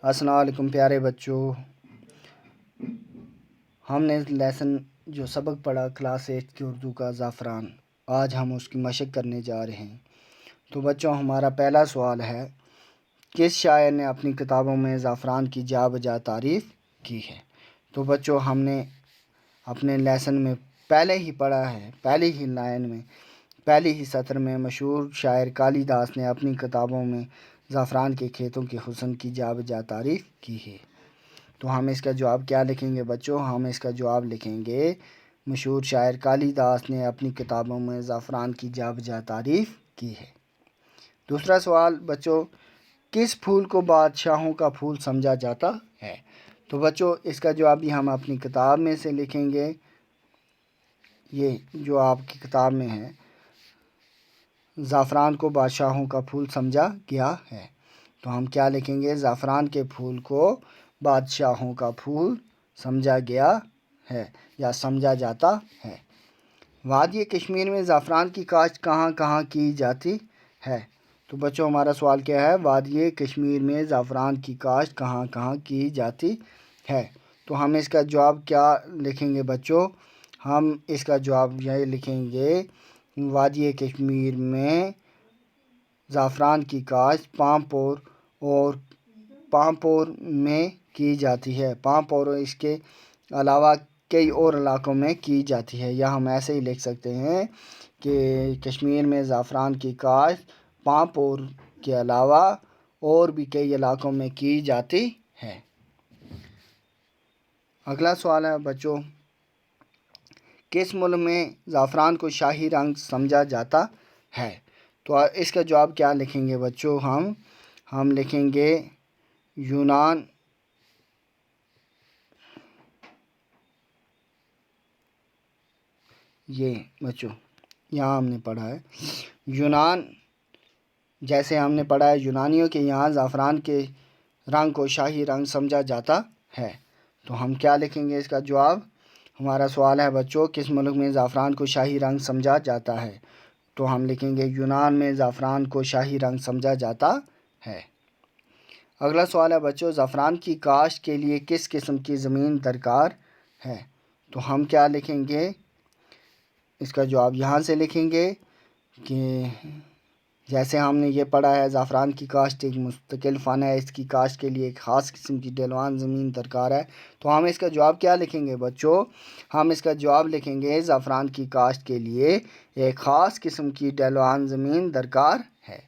السلام علیکم پیارے بچوں، ہم نے لیسن جو سبق پڑھا کلاس 8 کی اردو کا زعفران، آج ہم اس کی مشق کرنے جا رہے ہیں۔ تو بچوں، ہمارا پہلا سوال ہے، کس شاعر نے اپنی کتابوں میں زعفران کی جا بجا تعریف کی ہے؟ تو بچوں، ہم نے اپنے لیسن میں پہلے ہی پڑھا ہے، پہلی ہی لائن میں، پہلی ہی سطر میں مشہور شاعر کالی داس نے اپنی کتابوں میں زعفران کے کھیتوں کے حسن کی جا بجا تعریف کی ہے۔ تو ہم اس کا جواب کیا لکھیں گے بچوں؟ ہم اس کا جواب لکھیں گے، مشہور شاعر کالی داس نے اپنی کتابوں میں زعفران کی جا بجا تعریف کی ہے۔ دوسرا سوال بچوں، کس پھول کو بادشاہوں کا پھول سمجھا جاتا ہے؟ تو بچوں، اس کا جواب بھی ہم اپنی کتاب میں سے لکھیں گے، یہ جو آپ کی کتاب میں ہے، زعفران کو بادشاہوں کا پھول سمجھا گیا ہے۔ تو ہم کیا لکھیں گے؟ زعفران کے پھول کو بادشاہوں کا پھول سمجھا گیا ہے یا سمجھا جاتا ہے۔ وادی کشمیر میں زعفران کی کاشت کہاں کہاں کی جاتی ہے؟ تو بچوں، ہمارا سوال کیا ہے؟ وادی کشمیر میں زعفران کی کاشت کہاں کہاں کی جاتی ہے؟ تو ہم اس کا جواب کیا لکھیں گے بچوں؟ ہم اس کا جواب یہ لکھیں گے، وادی کشمیر میں زعفران کی کاشت پامپور میں کی جاتی ہے۔ پامپور اور اس کے علاوہ کئی اور علاقوں میں کی جاتی ہے، یا ہم ایسے ہی لکھ سکتے ہیں کہ کشمیر میں زعفران کی کاشت پامپور کے علاوہ اور بھی کئی علاقوں میں کی جاتی ہے۔ اگلا سوال ہے بچوں، کس ملک میں زعفران کو شاہی رنگ سمجھا جاتا ہے؟ تو اس کا جواب کیا لکھیں گے بچوں؟ ہم لکھیں گے یونان، یہ بچوں یہاں ہم نے پڑھا ہے یونان، جیسے ہم نے پڑھا ہے یونانیوں کے یہاں زعفران کے رنگ کو شاہی رنگ سمجھا جاتا ہے۔ تو ہم کیا لکھیں گے اس کا جواب؟ ہمارا سوال ہے بچوں، کس ملک میں زعفران کو شاہی رنگ سمجھا جاتا ہے؟ تو ہم لکھیں گے یونان میں زعفران کو شاہی رنگ سمجھا جاتا ہے۔ اگلا سوال ہے بچوں، زعفران کی کاشت کے لیے کس قسم کی زمین درکار ہے؟ تو ہم کیا لکھیں گے؟ اس کا جواب یہاں سے لکھیں گے کہ جیسے ہم نے یہ پڑھا ہے، زعفران کی کاشت ایک مستقل فن ہے، اس کی کاشت کے لیے ایک خاص قسم کی ڈھلوان زمین درکار ہے۔ تو ہم اس کا جواب کیا لکھیں گے بچوں؟ ہم اس کا جواب لکھیں گے، زعفران کی کاشت کے لیے ایک خاص قسم کی ڈھلوان زمین درکار ہے۔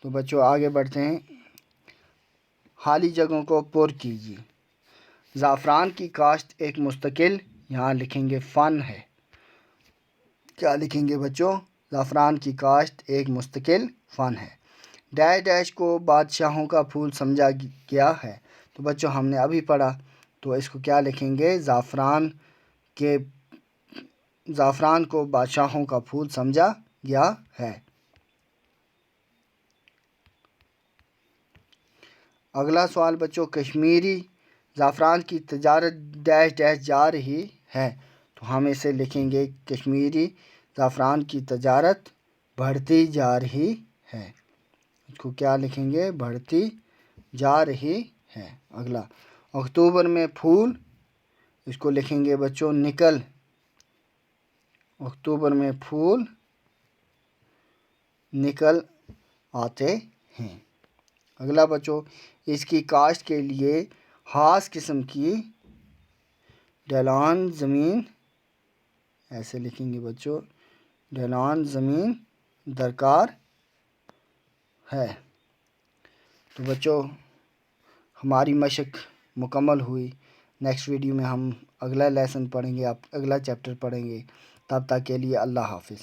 تو بچوں آگے بڑھتے ہیں، خالی جگہوں کو پر کیجیے۔ زعفران کی کاشت ایک مستقل، یہاں لکھیں گے فن ہے۔ کیا لکھیں گے بچوں؟ زعفران کی کاشت ایک مستقل فن ہے۔ ڈیش ڈیش کو بادشاہوں کا پھول سمجھا گیا ہے۔ تو بچوں ہم نے ابھی پڑھا، تو اس کو کیا لکھیں گے؟ زعفران کو بادشاہوں کا پھول سمجھا گیا ہے۔ اگلا سوال بچوں، کشمیری زعفران کی تجارت ڈیش ڈیش جا رہی ہے۔ تو ہم اسے لکھیں گے، کشمیری زعفران کی تجارت بڑھتی جا رہی ہے۔ اس کو کیا لکھیں گے؟ بڑھتی جا رہی ہے۔ اگلا، اکتوبر میں پھول، اس کو لکھیں گے بچوں نکل، اکتوبر میں پھول نکل آتے ہیں۔ اگلا بچوں، اس کی کاشت کے لیے خاص قسم کی ڈھلوان زمین، ایسے لکھیں گے بچوں، ڈھلوان زمین درکار ہے۔ تو بچوں ہماری مشق مکمل ہوئی۔ نیکسٹ ویڈیو میں ہم اگلا لیسن پڑھیں گے، اگلا چیپٹر پڑھیں گے۔ تب تک کے لیے اللہ حافظ۔